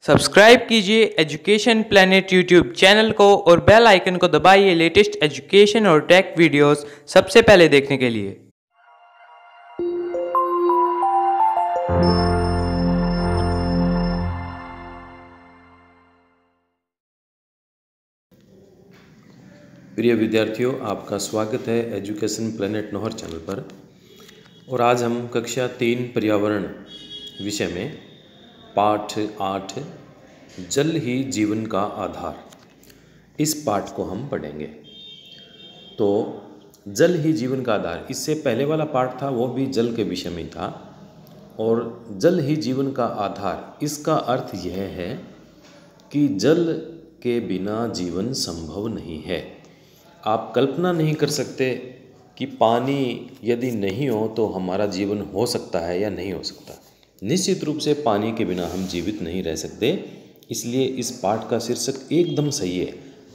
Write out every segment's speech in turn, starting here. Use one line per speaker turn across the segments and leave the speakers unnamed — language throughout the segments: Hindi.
सब्सक्राइब कीजिए एजुकेशन प्लेनेट यूट्यूब चैनल को और बेल आइकन को दबाइए लेटेस्ट एजुकेशन और टेक वीडियोस सबसे पहले देखने के लिए।
प्रिय विद्यार्थियों, आपका स्वागत है एजुकेशन प्लेनेट नोहर चैनल पर। और आज हम कक्षा 3 पर्यावरण विषय में पाठ 8 जल ही जीवन का आधार, इस पाठ को हम पढ़ेंगे। तो जल ही जीवन का आधार, इससे पहले वाला पाठ था वो भी जल के विषय में था। और जल ही जीवन का आधार, इसका अर्थ यह है कि जल के बिना जीवन संभव नहीं है। आप कल्पना नहीं कर सकते कि पानी यदि नहीं हो तो हमारा जीवन हो सकता है या नहीं हो सकता। निश्चित रूप से पानी के बिना हम जीवित नहीं रह सकते। इसलिए इस पाठ का शीर्षक एकदम सही है,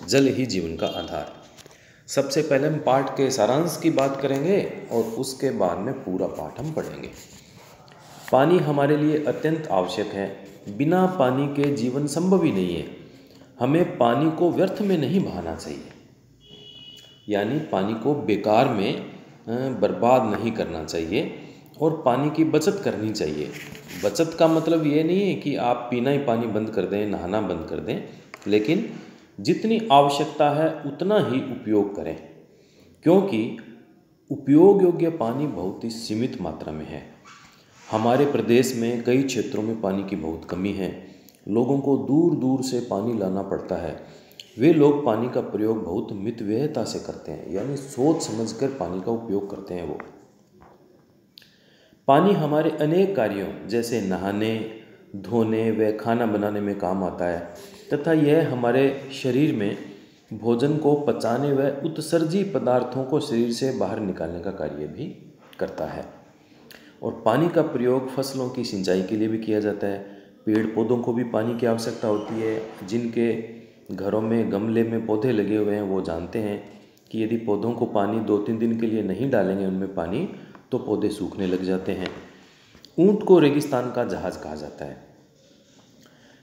जल ही जीवन का आधार। सबसे पहले हम पाठ के सारांश की बात करेंगे और उसके बाद में पूरा पाठ हम पढ़ेंगे। पानी हमारे लिए अत्यंत आवश्यक है। बिना पानी के जीवन संभव ही नहीं है। हमें पानी को व्यर्थ में नहीं बहाना चाहिए, यानी पानी को बेकार में बर्बाद नहीं करना चाहिए और पानी की बचत करनी चाहिए। बचत का मतलब ये नहीं है कि आप पीना ही पानी बंद कर दें, नहाना बंद कर दें, लेकिन जितनी आवश्यकता है उतना ही उपयोग करें, क्योंकि उपयोग योग्य पानी बहुत ही सीमित मात्रा में है। हमारे प्रदेश में कई क्षेत्रों में पानी की बहुत कमी है। लोगों को दूर दूर से पानी लाना पड़ता है। वे लोग पानी का प्रयोग बहुत मितव्ययता से करते हैं, यानी सोच समझकर पानी का उपयोग करते हैं। वो पानी हमारे अनेक कार्यों जैसे नहाने, धोने व खाना बनाने में काम आता है तथा यह हमारे शरीर में भोजन को पचाने व उत्सर्जी पदार्थों को शरीर से बाहर निकालने का कार्य भी करता है। और पानी का प्रयोग फसलों की सिंचाई के लिए भी किया जाता है। पेड़ पौधों को भी पानी की आवश्यकता होती है। जिनके घरों में गमले में पौधे लगे हुए हैं वो जानते हैं कि यदि पौधों को पानी 2-3 दिन के लिए नहीं डालेंगे उनमें पानी, तो पौधे सूखने लग जाते हैं। ऊंट को रेगिस्तान का जहाज कहा जाता है।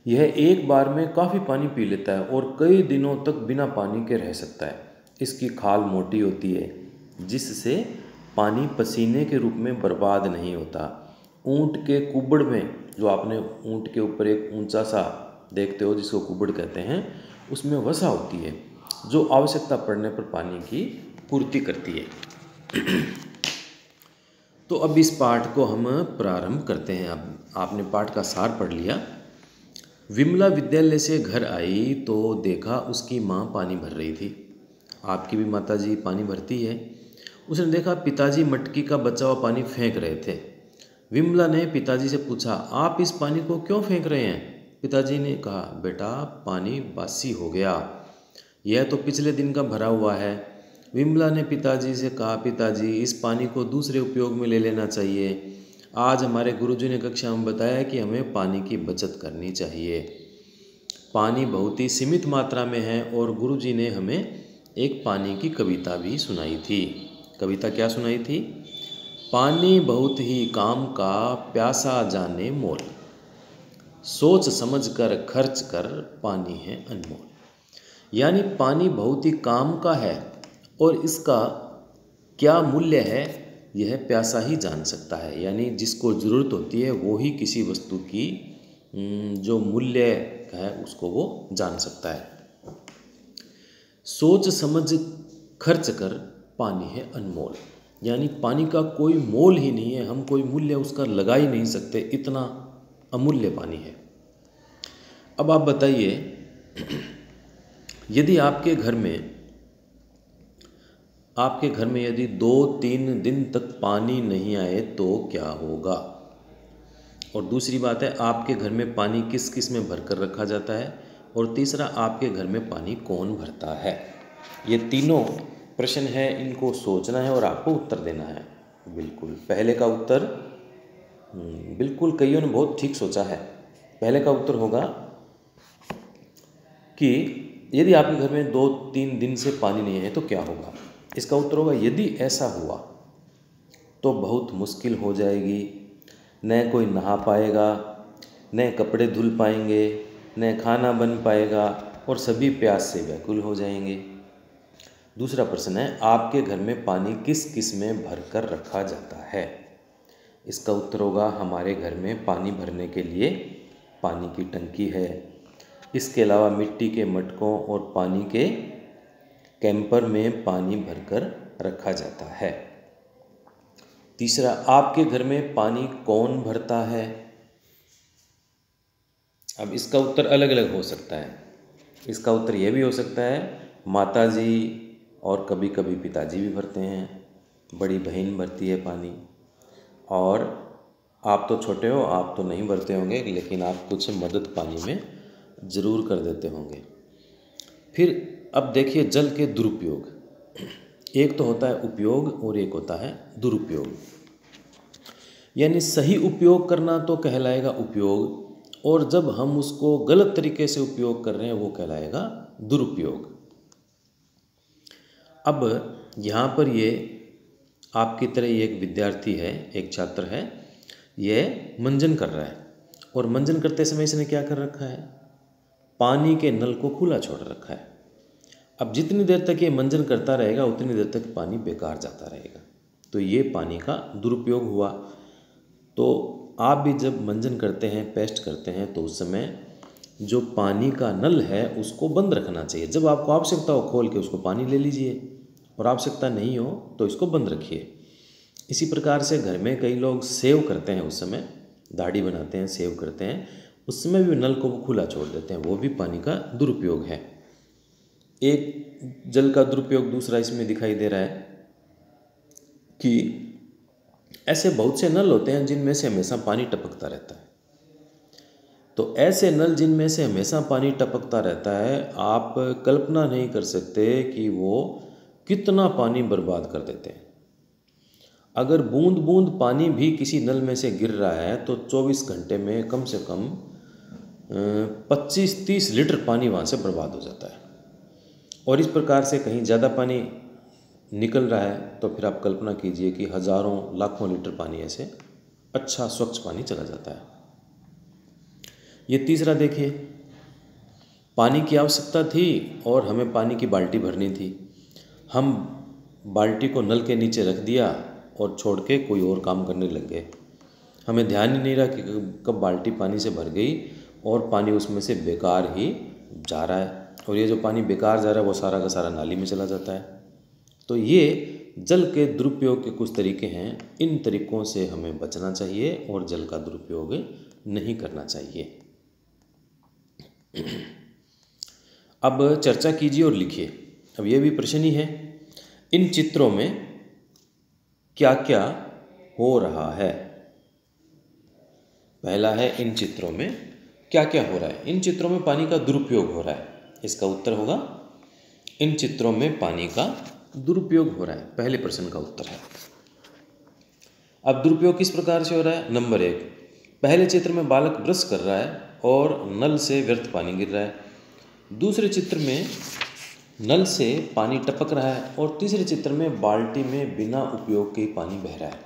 यह एक बार में काफ़ी पानी पी लेता है और कई दिनों तक बिना पानी के रह सकता है। इसकी खाल मोटी होती है, जिससे पानी पसीने के रूप में बर्बाद नहीं होता। ऊंट के कुबड़ में, जो आपने ऊंट के ऊपर एक ऊंचा सा देखते हो जिसको कुबड़ कहते हैं, उसमें वसा होती है जो आवश्यकता पड़ने पर पानी की पूर्ति करती है। तो अब इस पाठ को हम प्रारंभ करते हैं। अब आपने पाठ का सार पढ़ लिया। विमला विद्यालय से घर आई तो देखा उसकी माँ पानी भर रही थी। आपकी भी माता जी पानी भरती है। उसने देखा पिताजी मटकी का बचा हुआ पानी फेंक रहे थे। विमला ने पिताजी से पूछा, आप इस पानी को क्यों फेंक रहे हैं? पिताजी ने कहा, बेटा पानी बासी हो गया, यह तो पिछले दिन का भरा हुआ है। विमला ने पिताजी से कहा, पिताजी इस पानी को दूसरे उपयोग में ले लेना चाहिए। आज हमारे गुरुजी ने कक्षा में बताया कि हमें पानी की बचत करनी चाहिए। पानी बहुत ही सीमित मात्रा में है और गुरुजी ने हमें एक पानी की कविता भी सुनाई थी। कविता क्या सुनाई थी? पानी बहुत ही काम का, प्यासा जाने मोल, सोच समझ कर खर्च कर, पानी है अनमोल। यानी पानी बहुत ही काम का है और इसका क्या मूल्य है यह प्यासा ही जान सकता है। यानी जिसको ज़रूरत होती है वो ही किसी वस्तु की जो मूल्य है उसको वो जान सकता है। सोच समझ खर्च कर, पानी है अनमोल। यानी पानी का कोई मोल ही नहीं है, हम कोई मूल्य उसका लगा ही नहीं सकते, इतना अमूल्य पानी है। अब आप बताइए, यदि आपके घर में यदि 2-3 दिन तक पानी नहीं आए तो क्या होगा? और दूसरी बात है, आपके घर में पानी किस किस में भर कर रखा जाता है? और तीसरा, आपके घर में पानी कौन भरता है? ये तीनों प्रश्न है, इनको सोचना है और आपको उत्तर देना है। बिल्कुल पहले का उत्तर बिल्कुल कईयों ने बहुत ठीक सोचा है। पहले का उत्तर होगा कि यदि आपके घर में 2-3 दिन से पानी नहीं है तो क्या होगा? इसका उत्तर होगा, यदि ऐसा हुआ तो बहुत मुश्किल हो जाएगी। न कोई नहा पाएगा, न कपड़े धुल पाएंगे, न खाना बन पाएगा और सभी प्यास से व्याकुल हो जाएंगे। दूसरा प्रश्न है, आपके घर में पानी किस किस में भर कर रखा जाता है? इसका उत्तर होगा, हमारे घर में पानी भरने के लिए पानी की टंकी है। इसके अलावा मिट्टी के मटकों और पानी के कैंपर में पानी भरकर रखा जाता है। तीसरा, आपके घर में पानी कौन भरता है? अब इसका उत्तर अलग अलग हो सकता है। इसका उत्तर यह भी हो सकता है, माताजी और कभी कभी पिताजी भी भरते हैं, बड़ी बहन भरती है पानी, और आप तो छोटे हो, आप तो नहीं भरते होंगे, लेकिन आप कुछ मदद पानी में ज़रूर कर देते होंगे। फिर अब देखिए जल के दुरुपयोग। एक तो होता है उपयोग और एक होता है दुरुपयोग। यानी सही उपयोग करना तो कहलाएगा उपयोग, और जब हम उसको गलत तरीके से उपयोग कर रहे हैं वो कहलाएगा दुरुपयोग। अब यहाँ पर ये आपकी तरह ये एक विद्यार्थी है, एक छात्र है, ये मंजन कर रहा है, और मंजन करते समय इसने क्या कर रखा है? पानी के नल को खुला छोड़ रखा है। अब जितनी देर तक ये मंजन करता रहेगा उतनी देर तक पानी बेकार जाता रहेगा, तो ये पानी का दुरुपयोग हुआ। तो आप भी जब मंजन करते हैं, पेस्ट करते हैं, तो उस समय जो पानी का नल है उसको बंद रखना चाहिए। जब आपको आवश्यकता हो खोल के उसको पानी ले लीजिए, और आवश्यकता नहीं हो तो इसको बंद रखिए। इसी प्रकार से घर में कई लोग सेव करते हैं, उस समय दाढ़ी बनाते हैं, सेव करते हैं, उस समय भी नल को खुला छोड़ देते हैं, वो भी पानी का दुरुपयोग है। एक जल का दुरुपयोग दूसरा इसमें दिखाई दे रहा है कि ऐसे बहुत से नल होते हैं जिनमें से हमेशा पानी टपकता रहता है। तो ऐसे नल जिनमें से हमेशा पानी टपकता रहता है, आप कल्पना नहीं कर सकते कि वो कितना पानी बर्बाद कर देते हैं। अगर बूंद बूंद पानी भी किसी नल में से गिर रहा है तो 24 घंटे में कम से कम 25-30 लीटर पानी वहाँ से बर्बाद हो जाता है। और इस प्रकार से कहीं ज़्यादा पानी निकल रहा है तो फिर आप कल्पना कीजिए कि हज़ारों लाखों लीटर पानी ऐसे अच्छा स्वच्छ पानी चला जाता है। ये तीसरा देखिए, पानी की आवश्यकता थी और हमें पानी की बाल्टी भरनी थी। हम बाल्टी को नल के नीचे रख दिया और छोड़ के कोई और काम करने लग गए। हमें ध्यान ही नहीं रहा कि कब बाल्टी पानी से भर गई और पानी उसमें से बेकार ही जा रहा है, और ये जो पानी बेकार जा रहा है वो सारा का सारा नाली में चला जाता है। तो ये जल के दुरुपयोग के कुछ तरीके हैं। इन तरीकों से हमें बचना चाहिए और जल का दुरुपयोग नहीं करना चाहिए। अब चर्चा कीजिए और लिखिए। अब ये भी प्रश्न ही है, इन चित्रों में क्या क्या हो रहा है? पहला है, इन चित्रों में क्या क्या हो रहा है? इन चित्रों में पानी का दुरुपयोग हो रहा है। इसका उत्तर होगा, इन चित्रों में पानी का दुरुपयोग हो रहा है। पहले प्रश्न का उत्तर है। अब दुरुपयोग किस प्रकार से हो रहा है? नंबर 1, पहले चित्र में बालक ब्रश कर रहा है और नल से व्यर्थ पानी गिर रहा है। दूसरे चित्र में नल से पानी टपक रहा है और तीसरे चित्र में बाल्टी में बिना उपयोग के पानी बह रहा है।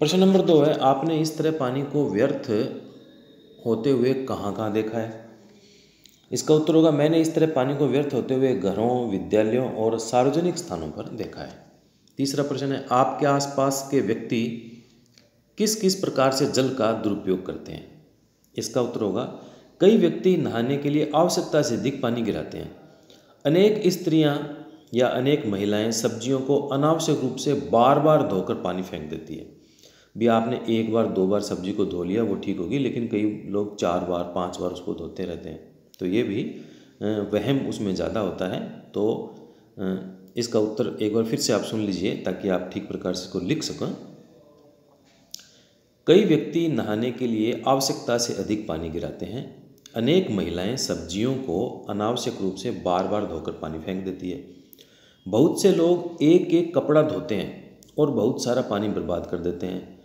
प्रश्न नंबर 2 है, आपने इस तरह पानी को व्यर्थ होते हुए कहाँ कहाँ देखा है? इसका उत्तर होगा, मैंने इस तरह पानी को व्यर्थ होते हुए घरों, विद्यालयों और सार्वजनिक स्थानों पर देखा है। तीसरा प्रश्न है, आपके आसपास के व्यक्ति किस किस प्रकार से जल का दुरुपयोग करते हैं? इसका उत्तर होगा, कई व्यक्ति नहाने के लिए आवश्यकता से अधिक पानी गिराते हैं। अनेक स्त्रियां या अनेक महिलाएं सब्जियों को अनावश्यक रूप से बार बार धोकर पानी फेंक देती है। भी आपने एक बार 2 बार सब्जी को धो लिया वो ठीक होगी, लेकिन कई लोग 4 बार 5 बार उसको धोते रहते हैं, तो ये भी वहम उसमें ज़्यादा होता है। तो इसका उत्तर एक बार फिर से आप सुन लीजिए ताकि आप ठीक प्रकार से इसको लिख सकें। कई व्यक्ति नहाने के लिए आवश्यकता से अधिक पानी गिराते हैं। अनेक महिलाएं सब्जियों को अनावश्यक रूप से बार बार धोकर पानी फेंक देती है। बहुत से लोग एक एक कपड़ा धोते हैं और बहुत सारा पानी बर्बाद कर देते हैं।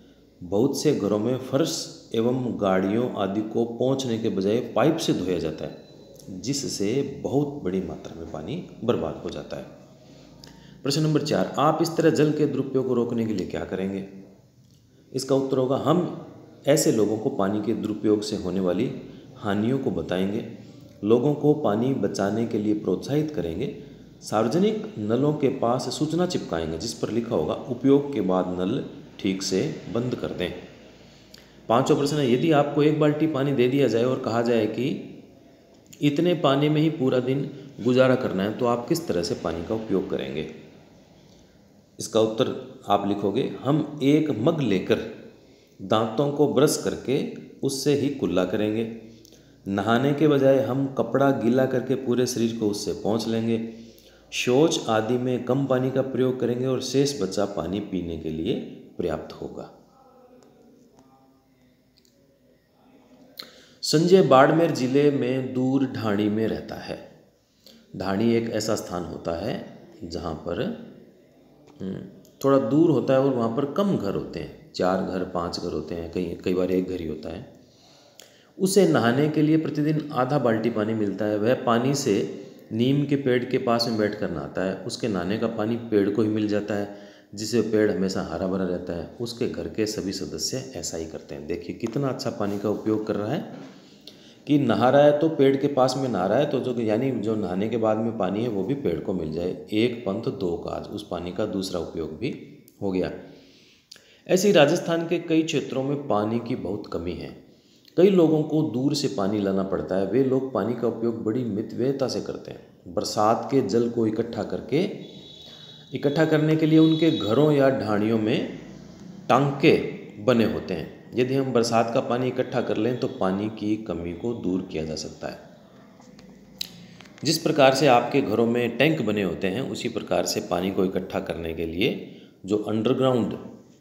बहुत से घरों में फर्श एवं गाड़ियों आदि को पोंछने के बजाय पाइप से धोया जाता है, जिससे बहुत बड़ी मात्रा में पानी बर्बाद हो जाता है। प्रश्न नंबर 4, आप इस तरह जल के दुरुपयोग को रोकने के लिए क्या करेंगे? इसका उत्तर होगा, हम ऐसे लोगों को पानी के दुरुपयोग से होने वाली हानियों को बताएंगे, लोगों को पानी बचाने के लिए प्रोत्साहित करेंगे, सार्वजनिक नलों के पास सूचना चिपकाएंगे जिस पर लिखा होगा उपयोग के बाद नल ठीक से बंद कर दें। 5वां प्रश्न है, यदि आपको 1 बाल्टी पानी दे दिया जाए और कहा जाए कि इतने पानी में ही पूरा दिन गुजारा करना है तो आप किस तरह से पानी का उपयोग करेंगे? इसका उत्तर आप लिखोगे, हम 1 मग लेकर दांतों को ब्रश करके उससे ही कुल्ला करेंगे। नहाने के बजाय हम कपड़ा गीला करके पूरे शरीर को उससे पोंछ लेंगे। शौच आदि में कम पानी का प्रयोग करेंगे और शेष बचा पानी पीने के लिए पर्याप्त होगा। संजय बाड़मेर जिले में दूर ढाणी में रहता है। ढाणी एक ऐसा स्थान होता है जहाँ पर थोड़ा दूर होता है और वहाँ पर कम घर होते हैं, 4 घर 5 घर होते हैं, कई बार 1 घर ही होता है। उसे नहाने के लिए प्रतिदिन आधा बाल्टी पानी मिलता है। वह पानी से नीम के पेड़ के पास में बैठ कर नहाता है। उसके नहाने का पानी पेड़ को ही मिल जाता है, जिससे पेड़ हमेशा हरा भरा रहता है। उसके घर के सभी सदस्य ऐसा ही करते हैं। देखिए कितना अच्छा पानी का उपयोग कर रहा है कि नहा रहा है तो पेड़ के पास में नहा रहा है, तो जो नहाने के बाद में पानी है वो भी पेड़ को मिल जाए। 1 पंथ 2 काज, उस पानी का दूसरा उपयोग भी हो गया। ऐसे ही राजस्थान के कई क्षेत्रों में पानी की बहुत कमी है। कई लोगों को दूर से पानी लाना पड़ता है। वे लोग पानी का उपयोग बड़ी मितव्ययता से करते हैं। बरसात के जल को इकट्ठा करने के लिए उनके घरों या ढाणियों में टांके बने होते हैं। यदि हम बरसात का पानी इकट्ठा कर लें तो पानी की कमी को दूर किया जा सकता है। जिस प्रकार से आपके घरों में टैंक बने होते हैं, उसी प्रकार से पानी को इकट्ठा करने के लिए जो अंडरग्राउंड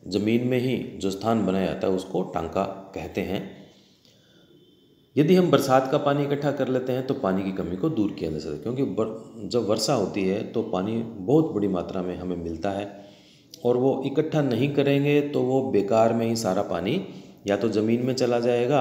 ज़मीन में ही जो स्थान बनाया जाता है उसको टांका कहते हैं। यदि हम बरसात का पानी इकट्ठा कर लेते हैं तो पानी की कमी को दूर किया जा सकता है, क्योंकि जब वर्षा होती है तो पानी बहुत बड़ी मात्रा में हमें मिलता है और वो इकट्ठा नहीं करेंगे तो वो बेकार में ही सारा पानी या तो ज़मीन में चला जाएगा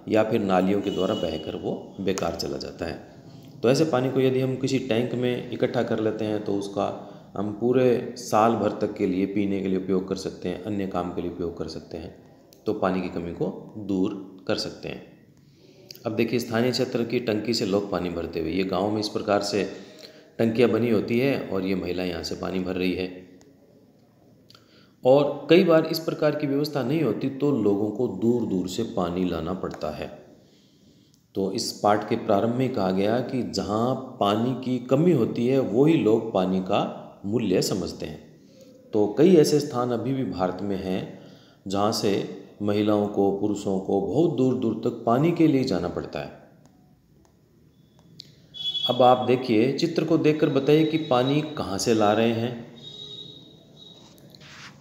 या फिर नालियों के द्वारा बहकर वो बेकार चला जाता है। तो ऐसे पानी को यदि हम किसी टैंक में इकट्ठा कर लेते हैं तो उसका हम पूरे साल भर तक के लिए पीने के लिए उपयोग कर सकते हैं, अन्य काम के लिए उपयोग कर सकते हैं, तो पानी की कमी को दूर कर सकते हैं। अब देखिए स्थानीय क्षेत्र की टंकी से लोग पानी भरते हुए, ये गाँव में इस प्रकार से टंकियाँ बनी होती है और ये महिला यहाँ से पानी भर रही है। और कई बार इस प्रकार की व्यवस्था नहीं होती तो लोगों को दूर दूर से पानी लाना पड़ता है। तो इस पाठ के प्रारंभ में कहा गया कि जहाँ पानी की कमी होती है वही लोग पानी का मूल्य समझते हैं। तो कई ऐसे स्थान अभी भी भारत में हैं जहाँ से महिलाओं को, पुरुषों को बहुत दूर दूर तक पानी के लिए जाना पड़ता है। अब आप देखिए, चित्र को देखकर बताइए कि पानी कहाँ से ला रहे हैं।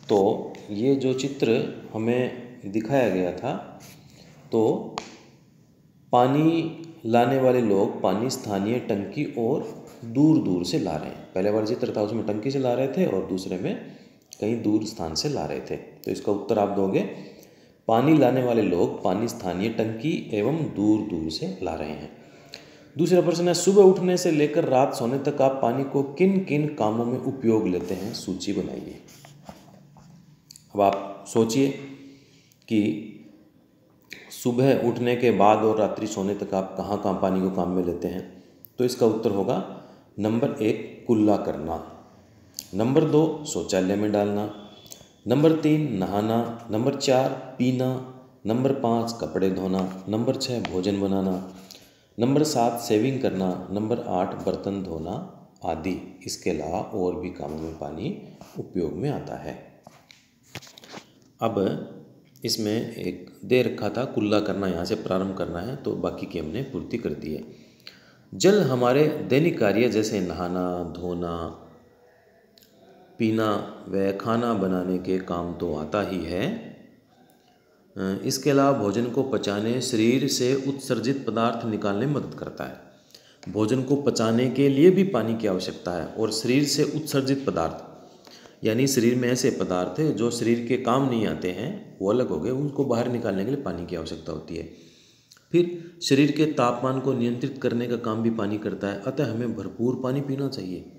तो ये जो चित्र हमें दिखाया गया था, तो पानी लाने वाले लोग पानी स्थानीय टंकी और दूर दूर से ला रहे हैं। पहले वाला चित्र था उसमें टंकी से ला रहे थे और दूसरे में कहीं दूर स्थान से ला रहे थे। तो इसका उत्तर आप दोगे, पानी लाने वाले लोग पानी स्थानीय टंकी एवं दूर दूर से ला रहे हैं। दूसरा प्रश्न है, सुबह उठने से लेकर रात सोने तक आप पानी को किन किन कामों में उपयोग लेते हैं, सूची बनाइए। अब आप सोचिए कि सुबह उठने के बाद और रात्रि सोने तक आप कहाँ कहाँ पानी को काम में लेते हैं। तो इसका उत्तर होगा नंबर 1 कुल्ला करना, नंबर 2 शौचालय में डालना, नंबर 3 नहाना, नंबर 4 पीना, नंबर 5 कपड़े धोना, नंबर 6 भोजन बनाना, नंबर 7 सेविंग करना, नंबर 8 बर्तन धोना आदि। इसके अलावा और भी कामों में पानी उपयोग में आता है। अब इसमें एक दे रखा था कुल्ला करना, यहाँ से प्रारंभ करना है, तो बाकी की हमने पूर्ति कर दी है। जल हमारे दैनिक कार्य जैसे नहाना, धोना, पीना व खाना बनाने के काम तो आता ही है। इसके अलावा भोजन को पचाने, शरीर से उत्सर्जित पदार्थ निकालने में मदद करता है। भोजन को पचाने के लिए भी पानी की आवश्यकता है और शरीर से उत्सर्जित पदार्थ यानी शरीर में ऐसे पदार्थ जो शरीर के काम नहीं आते हैं वो अलग हो गए, उनको बाहर निकालने के लिए पानी की आवश्यकता होती है। फिर शरीर के तापमान को नियंत्रित करने का काम भी पानी करता है, अतः हमें भरपूर पानी पीना चाहिए।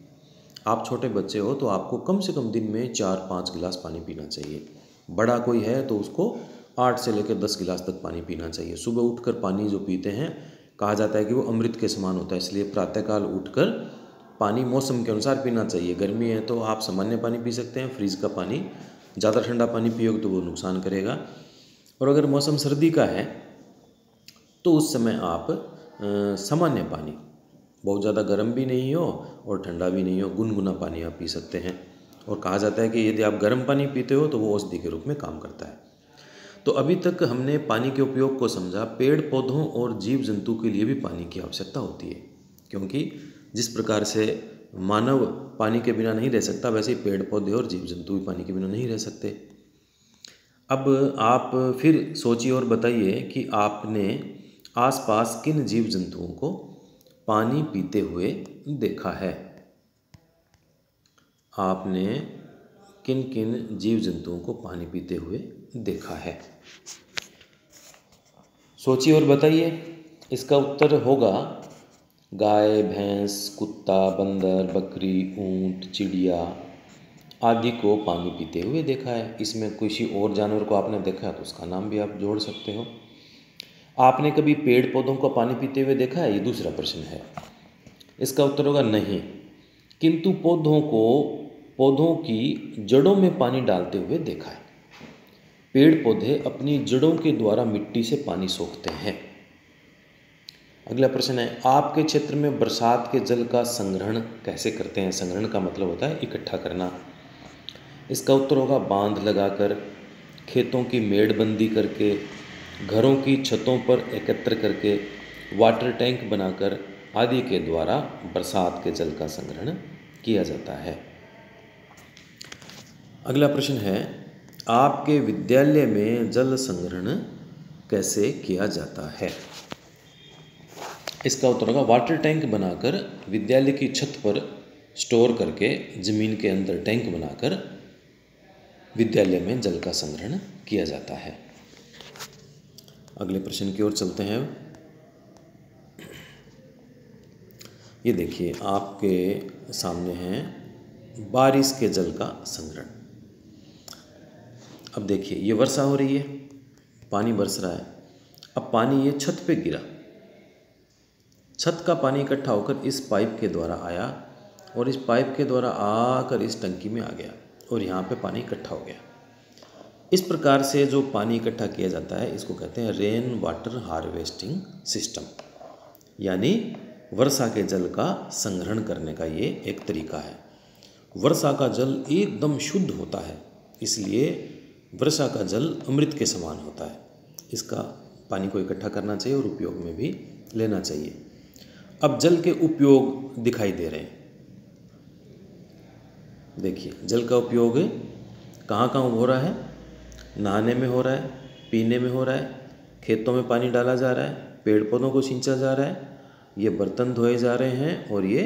आप छोटे बच्चे हो तो आपको कम से कम दिन में 4-5 गिलास पानी पीना चाहिए। बड़ा कोई है तो उसको 8 से लेकर 10 गिलास तक पानी पीना चाहिए। सुबह उठकर पानी जो पीते हैं कहा जाता है कि वो अमृत के समान होता है। इसलिए प्रातःकाल उठकर पानी मौसम के अनुसार पीना चाहिए। गर्मी है तो आप सामान्य पानी पी सकते हैं, फ्रिज का पानी, ज़्यादा ठंडा पानी पियोगे तो वो नुकसान करेगा। और अगर मौसम सर्दी का है तो उस समय आप सामान्य पानी, बहुत ज़्यादा गर्म भी नहीं हो और ठंडा भी नहीं हो, गुनगुना पानी आप पी सकते हैं। और कहा जाता है कि यदि आप गर्म पानी पीते हो तो वो औषधि के रूप में काम करता है। तो अभी तक हमने पानी के उपयोग को समझा। पेड़ पौधों और जीव जंतु के लिए भी पानी की आवश्यकता होती है, क्योंकि जिस प्रकार से मानव पानी के बिना नहीं रह सकता, वैसे ही पेड़ पौधे और जीव जंतु भी पानी के बिना नहीं रह सकते। अब आप फिर सोचिए और बताइए कि आपने आसपास किन जीव जंतुओं को पानी पीते हुए देखा है। आपने किन किन जीव जंतुओं को पानी पीते हुए देखा है, सोचिए और बताइए। इसका उत्तर होगा गाय, भैंस, कुत्ता, बंदर, बकरी, ऊंट, चिड़िया आदि को पानी पीते हुए देखा है। इसमें किसी और जानवर को आपने देखा है तो उसका नाम भी आप जोड़ सकते हो। आपने कभी पेड़ पौधों को पानी पीते हुए देखा है, ये दूसरा प्रश्न है। इसका उत्तर होगा नहीं, किंतु पौधों की जड़ों में पानी डालते हुए देखा है। पेड़ पौधे अपनी जड़ों के द्वारा मिट्टी से पानी सोखते हैं। अगला प्रश्न है, आपके क्षेत्र में बरसात के जल का संग्रहण कैसे करते हैं। संग्रहण का मतलब होता है इकट्ठा करना। इसका उत्तर होगा बांध लगाकर, खेतों की मेड़बंदी करके, घरों की छतों पर एकत्र करके, वाटर टैंक बनाकर आदि के द्वारा बरसात के जल का संग्रहण किया जाता है। अगला प्रश्न है, आपके विद्यालय में जल संग्रहण कैसे किया जाता है। इसका उत्तर होगा वाटर टैंक बनाकर, विद्यालय की छत पर स्टोर करके, जमीन के अंदर टैंक बनाकर विद्यालय में जल का संग्रहण किया जाता है। अगले प्रश्न की ओर चलते हैं। ये देखिए, आपके सामने है बारिश के जल का संग्रहण। अब देखिए, ये वर्षा हो रही है, पानी बरस रहा है। अब पानी ये छत पे गिरा, छत का पानी इकट्ठा होकर इस पाइप के द्वारा आया और इस पाइप के द्वारा आकर इस टंकी में आ गया और यहाँ पे पानी इकट्ठा हो गया। इस प्रकार से जो पानी इकट्ठा किया जाता है इसको कहते हैं रेन वाटर हार्वेस्टिंग सिस्टम, यानी वर्षा के जल का संग्रहण करने का ये एक तरीका है। वर्षा का जल एकदम शुद्ध होता है, इसलिए वर्षा का जल अमृत के समान होता है। इसका पानी को इकट्ठा करना चाहिए और उपयोग में भी लेना चाहिए। अब जल के उपयोग दिखाई दे रहे हैं। देखिए, जल का उपयोग कहाँ कहाँ हो रहा है। नहाने में हो रहा है, पीने में हो रहा है, खेतों में पानी डाला जा रहा है, पेड़ पौधों को सिंचा जा रहा है, ये बर्तन धोए जा रहे हैं और ये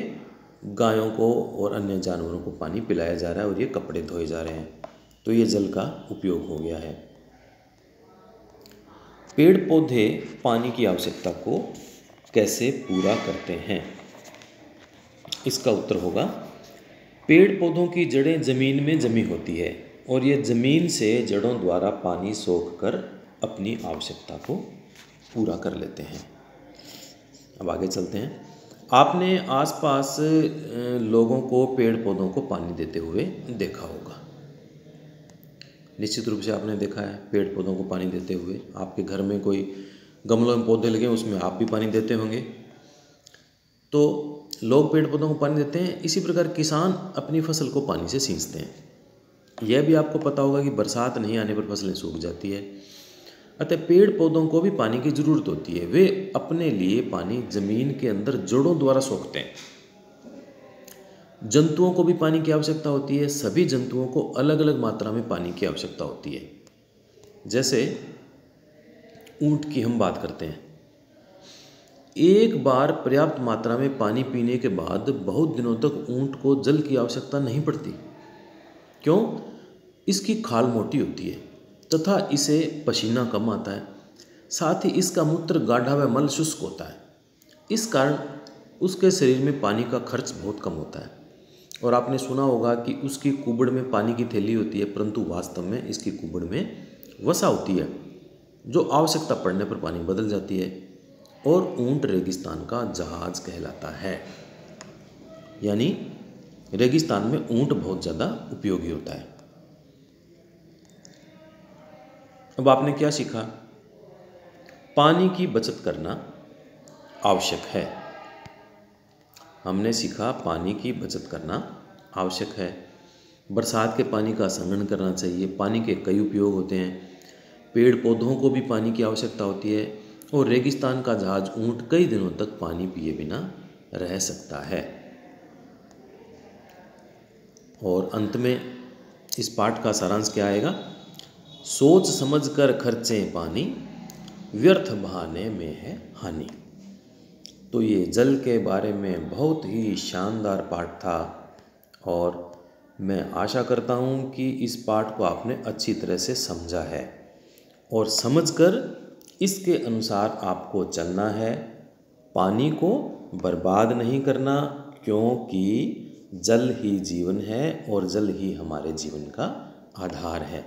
गायों को और अन्य जानवरों को पानी पिलाया जा रहा है और ये कपड़े धोए जा रहे हैं। तो ये जल का उपयोग हो गया है। पेड़ पौधे पानी की आवश्यकता को कैसे पूरा करते हैं। इसका उत्तर होगा पेड़ पौधों की जड़ें जमीन में जमी होती है और ये जमीन से जड़ों द्वारा पानी सोख कर अपनी आवश्यकता को पूरा कर लेते हैं। अब आगे चलते हैं। आपने आसपास लोगों को पेड़ पौधों को पानी देते हुए देखा होगा। निश्चित रूप से आपने देखा है पेड़ पौधों को पानी देते हुए। आपके घर में कोई गमलों में पौधे लगे, उसमें आप भी पानी देते होंगे। तो लोग पेड़ पौधों को पानी देते हैं। इसी प्रकार किसान अपनी फसल को पानी से सींचते हैं। यह भी आपको पता होगा कि बरसात नहीं आने पर फसलें सूख जाती है। अतः पेड़ पौधों को भी पानी की ज़रूरत होती है। वे अपने लिए पानी जमीन के अंदर जड़ों द्वारा सोखते हैं। जंतुओं को भी पानी की आवश्यकता होती है। सभी जंतुओं को अलग अलग मात्रा में पानी की आवश्यकता होती है। जैसे ऊंट की हम बात करते हैं। एक बार पर्याप्त मात्रा में पानी पीने के बाद बहुत दिनों तक ऊंट को जल की आवश्यकता नहीं पड़ती। क्यों? इसकी खाल मोटी होती है तथा इसे पसीना कम आता है। साथ ही इसका मूत्र गाढ़ा व मल शुष्क होता है। इस कारण उसके शरीर में पानी का खर्च बहुत कम होता है। और आपने सुना होगा कि उसकी कुबड़ में पानी की थैली होती है, परंतु वास्तव में इसकी कुबड़ में वसा होती है जो आवश्यकता पड़ने पर पानी बदल जाती है। और ऊंट रेगिस्तान का जहाज कहलाता है। यानी रेगिस्तान में ऊंट बहुत ज़्यादा उपयोगी होता है। अब आपने क्या सीखा? पानी की बचत करना आवश्यक है। हमने सीखा पानी की बचत करना आवश्यक है। बरसात के पानी का संग्रहण करना चाहिए। पानी के कई उपयोग होते हैं। पेड़ पौधों को भी पानी की आवश्यकता होती है और रेगिस्तान का जहाज ऊंट कई दिनों तक पानी पिए बिना रह सकता है। और अंत में इस पाठ का सारांश क्या आएगा? सोच समझकर खर्चें पानी, व्यर्थ बहाने में है हानि। तो ये जल के बारे में बहुत ही शानदार पाठ था और मैं आशा करता हूँ कि इस पाठ को आपने अच्छी तरह से समझा है और समझकर इसके अनुसार आपको चलना है। पानी को बर्बाद नहीं करना, क्योंकि जल ही जीवन है और जल ही हमारे जीवन का आधार है।